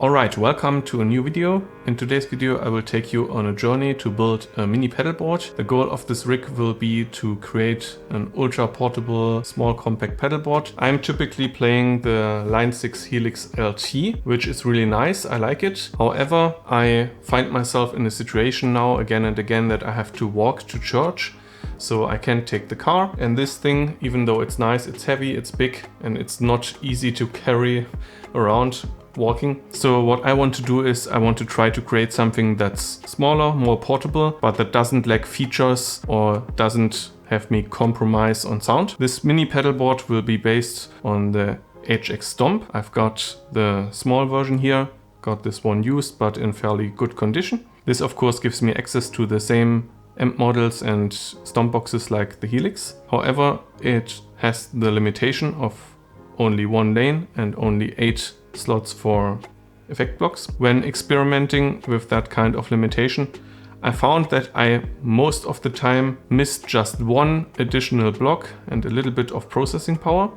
Alright, welcome to a new video. In today's video I will take you on a journey to build a mini pedalboard. The goal of this rig will be to create an ultra portable small compact pedalboard. I'm typically playing the Line6 HX LT, which is really nice, I like it. However, I find myself in a situation now again and again that I have to walk to church. So I can't take the car, and this thing, even though it's nice, it's heavy, it's big, and it's not easy to carry around walking. So what I want to do is I want to try to create something that's smaller, more portable, but that doesn't lack features or doesn't have me compromise on sound. This mini pedalboard will be based on the HX Stomp. I've got the small version here, got this one used but in fairly good condition. This of course gives me access to the same amp models and stomp boxes like the Helix. However, it has the limitation of only one lane and only 8 slots for effect blocks. When experimenting with that kind of limitation, I found that I most of the time missed just one additional block and a little bit of processing power.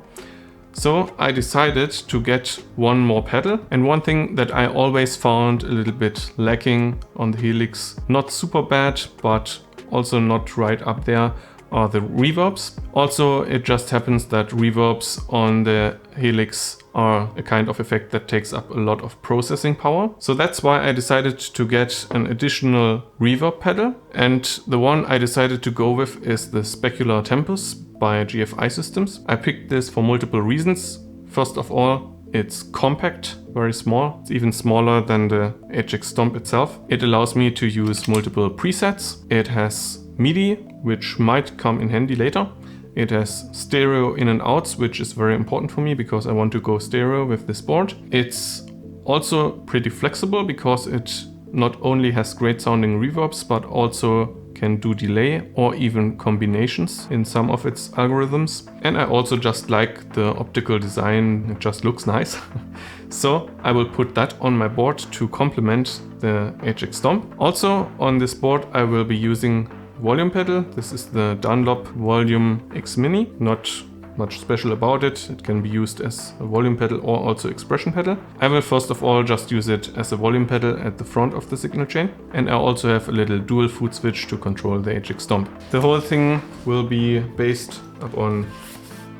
So I decided to get one more pedal, and one thing that I always found a little bit lacking on the Helix, not super bad but also not right up there, are the reverbs. Also, it just happens that reverbs on the Helix are a kind of effect that takes up a lot of processing power. So that's why I decided to get an additional reverb pedal, and the one I decided to go with is the Specular Tempus by GFI Systems. I picked this for multiple reasons. First of all, it's compact, very small. It's even smaller than the HX Stomp itself. It allows me to use multiple presets. It has MIDI, which might come in handy later. It has stereo in and outs, which is very important for me because I want to go stereo with this board. It's also pretty flexible because it not only has great sounding reverbs, but also can do delay or even combinations in some of its algorithms. And I also just like the optical design, it just looks nice. So I will put that on my board to complement the HX Stomp. Also on this board I will be using volume pedal. This is the Dunlop Volume X Mini. Not much special about it. It can be used as a volume pedal or also expression pedal. I will first of all just use it as a volume pedal at the front of the signal chain. And I also have a little dual foot switch to control the HX Stomp. The whole thing will be based upon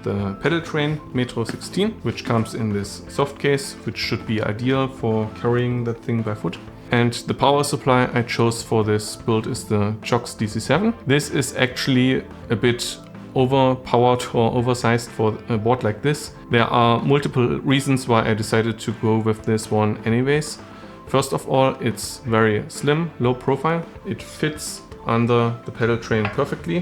the pedal train Metro 16, which comes in this soft case, which should be ideal for carrying that thing by foot. And the power supply I chose for this build is the Jox DC7. This is actually a bit overpowered or oversized for a board like this. There are multiple reasons why I decided to go with this one anyways. First of all, it's very slim, low profile. It fits under the pedal train perfectly.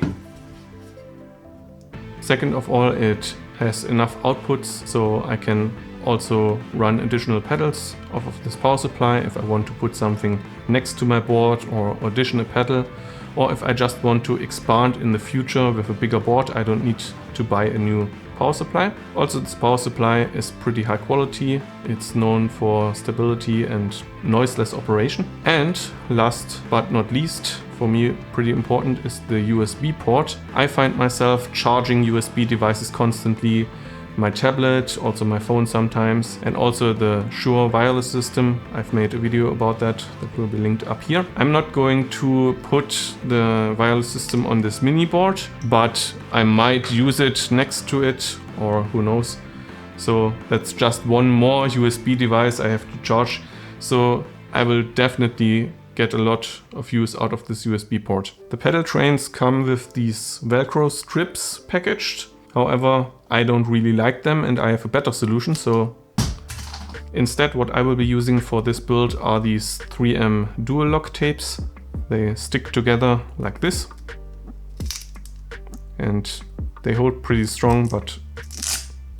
Second of all, it has enough outputs so I can also run additional pedals off of this power supply if I want to put something next to my board or audition a pedal, or if I just want to expand in the future with a bigger board. I don't need to buy a new power supply. Also, this power supply is pretty high quality. It's known for stability and noiseless operation. And last but not least, for me pretty important, is the USB port. I find myself charging USB devices constantly. My tablet, also my phone sometimes, and also the Shure wireless system. I've made a video about that will be linked up here. I'm not going to put the wireless system on this mini board, but I might use it next to it, or who knows. So that's just one more USB device I have to charge. So I will definitely get a lot of use out of this USB port. The pedal trains come with these velcro strips packaged. However, I don't really like them and I have a better solution. So instead what I will be using for this build are these 3M dual lock tapes. They stick together like this and they hold pretty strong, but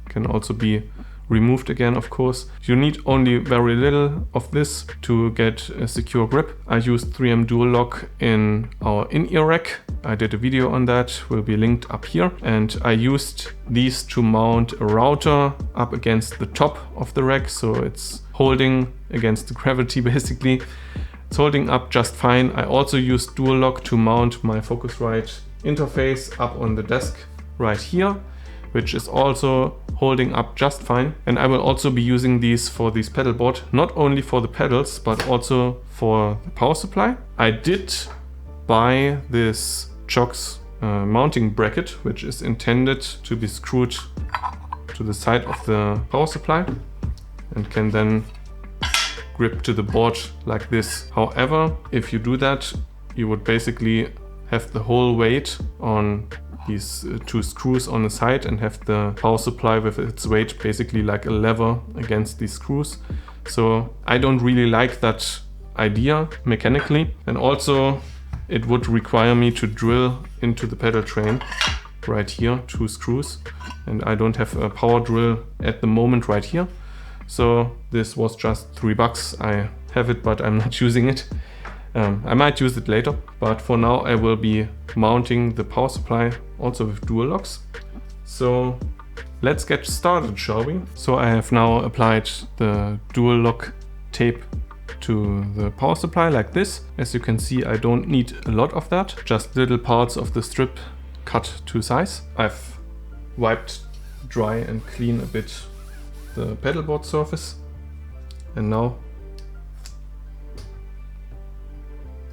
can also be removed again, of course. You need only very little of this to get a secure grip. I used 3M dual lock in our in-ear rack. I did a video on that, will be linked up here. And I used these to mount a router up against the top of the rack, so it's holding against the gravity basically. It's holding up just fine. I also used dual lock to mount my Focusrite interface up on the desk right here. which is also holding up just fine. And I will also be using these for this pedal board, not only for the pedals, but also for the power supply. I did buy this Chox mounting bracket, which is intended to be screwed to the side of the power supply and can then grip to the board like this. However, if you do that, you would basically have the whole weight on these two screws on the side and have the power supply with its weight basically like a lever against these screws. So I don't really like that idea mechanically, and also it would require me to drill into the pedal train right here, 2 screws, and I don't have a power drill at the moment right here. So this was just $3. I have it, but I'm not using it. I might use it later, but for now I will be mounting the power supply also with dual locks. So let's get started, shall we? So I have now applied the dual lock tape to the power supply like this. As you can see, I don't need a lot of that, just little parts of the strip cut to size. I've wiped dry and clean a bit the pedalboard surface, and now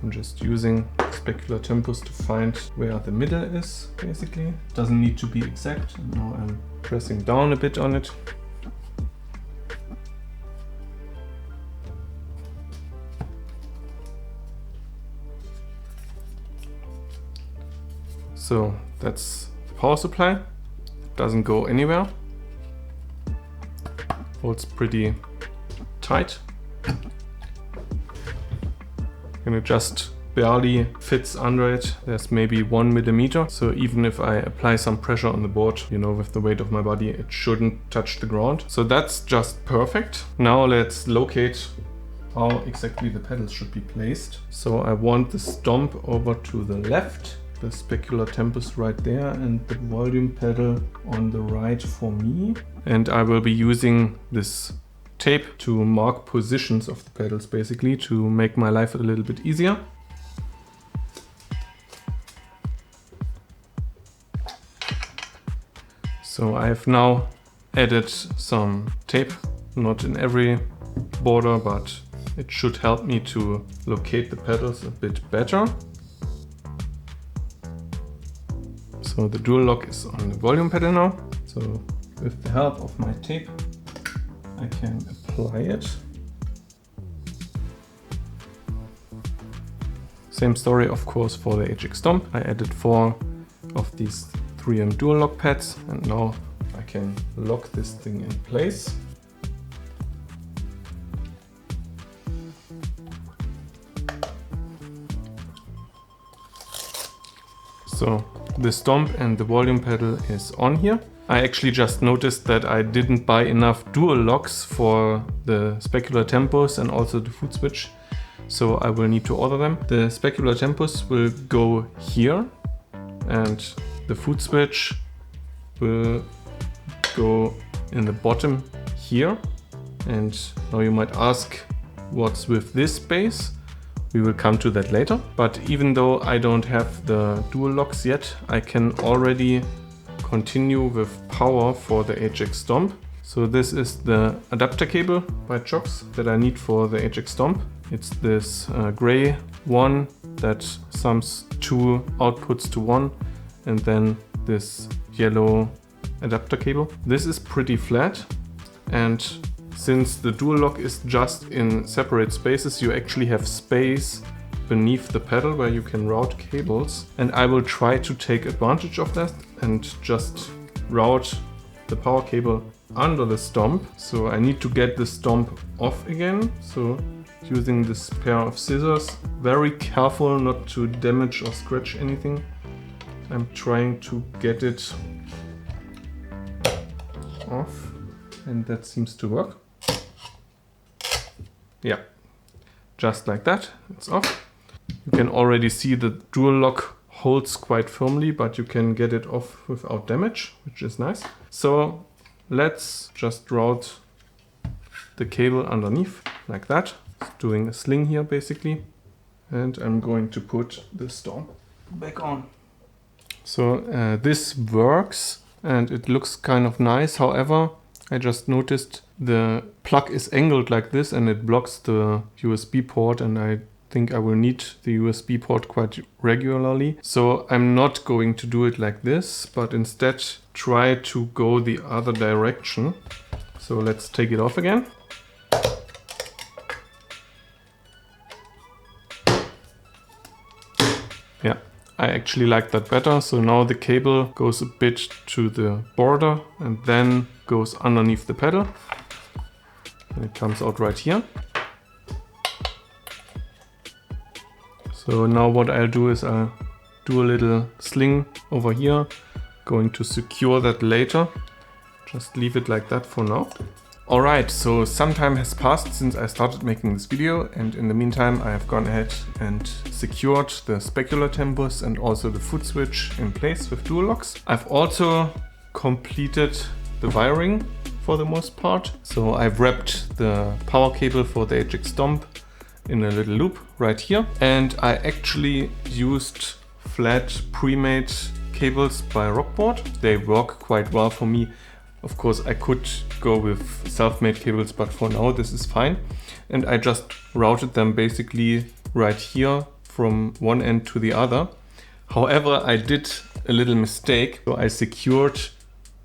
I'm just using specular tempus to find where the middle is, basically. Doesn't need to be exact. And now I'm pressing down a bit on it. So that's the power supply. It doesn't go anywhere. Holds pretty tight. And it just barely fits under it. There's maybe 1 millimeter. So even if I apply some pressure on the board, you know, with the weight of my body, it shouldn't touch the ground. So that's just perfect. Now let's locate how exactly the pedals should be placed. So I want the stomp over to the left, the specular tempus right there, and the volume pedal on the right for me. And I will be using this tape to mark positions of the pedals, basically, to make my life a little bit easier. So I have now added some tape, not in every border, but it should help me to locate the pedals a bit better. So the dual lock is on the volume pedal now. So with the help of my tape, I can apply it. Same story, of course, for the HX Stomp. I added 4 of these 3M dual lock pads, and now I can lock this thing in place. So the stomp and the volume pedal is on here. I actually just noticed that I didn't buy enough dual locks for the specular tempus and also the foot switch, so I will need to order them. The specular tempus will go here and the foot switch will go in the bottom here. And now you might ask, what's with this space? We will come to that later. But even though I don't have the dual locks yet, I can already continue with power for the HX Stomp. So this is the adapter cable by Chox that I need for the HX Stomp. It's this gray one that sums 2 outputs to 1, and then this yellow adapter cable. This is pretty flat, and since the dual lock is just in separate spaces, you actually have space beneath the pedal where you can route cables, and I will try to take advantage of that and just route the power cable under the stomp. So I need to get the stomp off again. So using this pair of scissors, very careful not to damage or scratch anything. I'm trying to get it off, and that seems to work. Yeah, just like that, it's off. You can already see the dual lock holds quite firmly, but you can get it off without damage, which is nice. So let's just route the cable underneath like that. It's doing a sling here basically. And I'm going to put the stomp back on. So this works and it looks kind of nice. However, I just noticed the plug is angled like this and it blocks the USB port, and I think I will need the USB port quite regularly. So I'm not going to do it like this, but instead try to go the other direction. So let's take it off again. Yeah, I actually like that better. So now the cable goes a bit to the border and then goes underneath the pedal. And it comes out right here. So now what I'll do is I'll do a little sling over here, going to secure that later. Just leave it like that for now. Alright, so some time has passed since I started making this video, and in the meantime I have gone ahead and secured the specular tempus and also the foot switch in place with dual locks. I've also completed the wiring for the most part. So I've wrapped the power cable for the HX Stomp in a little loop right here, and I actually used flat pre-made cables by Rockboard. They work quite well for me. Of course I could go with self-made cables, but for now this is fine. And I just routed them basically right here from one end to the other. However, I did a little mistake. So I secured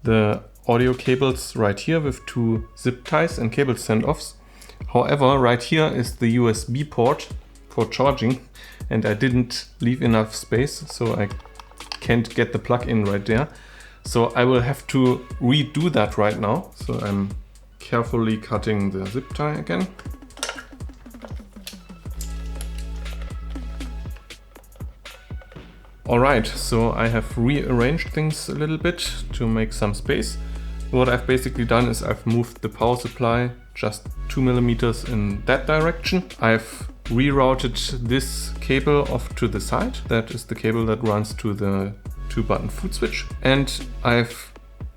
the audio cables right here with 2 zip ties and cable standoffs. However, right here is the USB port for charging, and I didn't leave enough space, so I can't get the plug in right there. So I will have to redo that right now. So I'm carefully cutting the zip tie again. Alright, so I have rearranged things a little bit to make some space. What I've basically done is I've moved the power supply just 2 millimeters in that direction. I've rerouted this cable off to the side. That is the cable that runs to the 2-button foot switch. And I've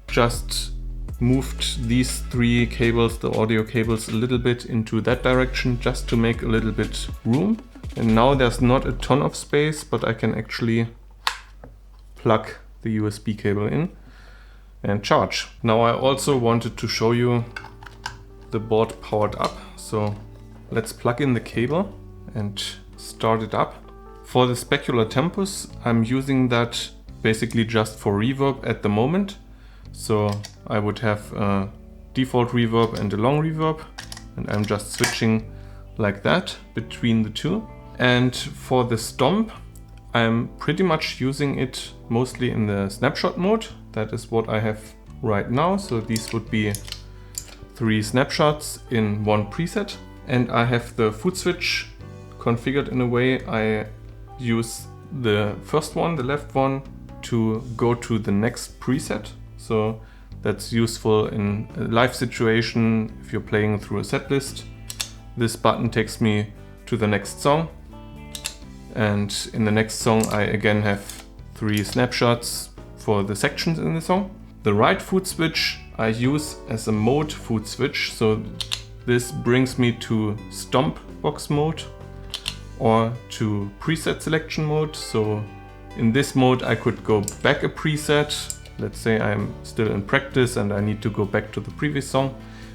just moved these 3 cables, the audio cables, a little bit into that direction just to make a little bit room. And now there's not a ton of space, but I can actually plug the USB cable in and charge. Now I also wanted to show you the board powered up. So let's plug in the cable and start it up. For the specular tempus, I'm using that basically just for reverb at the moment. So I would have a default reverb and a long reverb, and I'm just switching like that between the two. And for the stomp, I'm pretty much using it mostly in the snapshot mode. That is what I have right now. So these would be 3 snapshots in 1 preset. And I have the foot switch configured in a way I use the first one, the left one, to go to the next preset. So that's useful in a live situation if you're playing through a set list. This button takes me to the next song. And in the next song I again have 3 snapshots for the sections in the song. The right foot switch I use as a mode foot switch. So this brings me to stomp box mode or to preset selection mode. So in this mode I could go back a preset. Let's say I'm still in practice and I need to go back to the previous song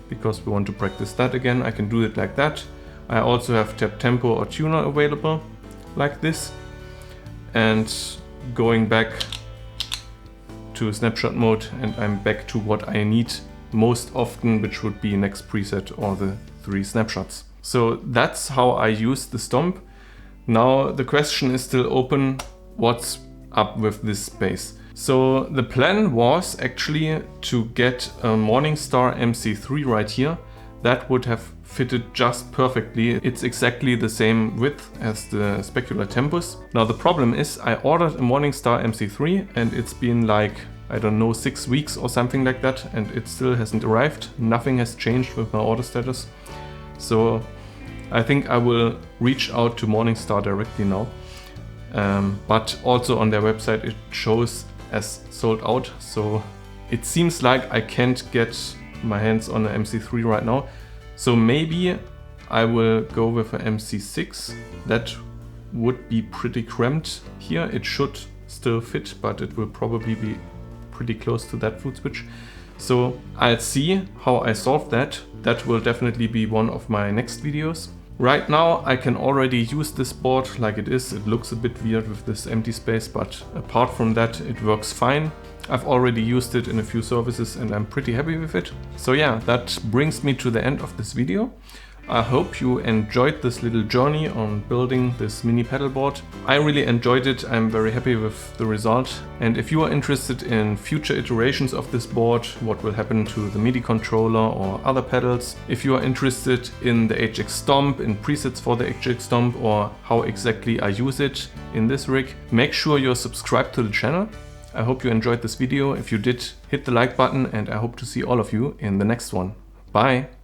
because we want to practice that again. I can do it like that. I also have tap tempo or tuner available like this. And going back to snapshot mode, and I'm back to what I need most often, which would be next preset or the 3 snapshots. So that's how I use the stomp. Now the question is still open, what's up with this space? So the plan was actually to get a Morningstar MC3 right here. That would have fitted just perfectly. It's exactly the same width as the specular tempus. Now the problem is I ordered a Morningstar MC3 and it's been like, I don't know, 6 weeks or something like that, and it still hasn't arrived. Nothing has changed with my order status. So I think I will reach out to Morningstar directly now. But also on their website it shows as sold out. So it seems like I can't get my hands on an MC3 right now. So maybe I will go with an MC6. That would be pretty cramped here. It should still fit, but it will probably be pretty close to that foot switch. So I'll see how I solve that. That will definitely be one of my next videos. Right now I can already use this board like it is. It looks a bit weird with this empty space, but apart from that it works fine. I've already used it in a few services and I'm pretty happy with it. So yeah, that brings me to the end of this video. I hope you enjoyed this little journey on building this mini pedalboard. I really enjoyed it. I'm very happy with the result. And if you are interested in future iterations of this board, what will happen to the MIDI controller or other pedals, if you are interested in the HX Stomp, in presets for the HX Stomp, or how exactly I use it in this rig, make sure you're subscribed to the channel. I hope you enjoyed this video. If you did, hit the like button, and I hope to see all of you in the next one. Bye!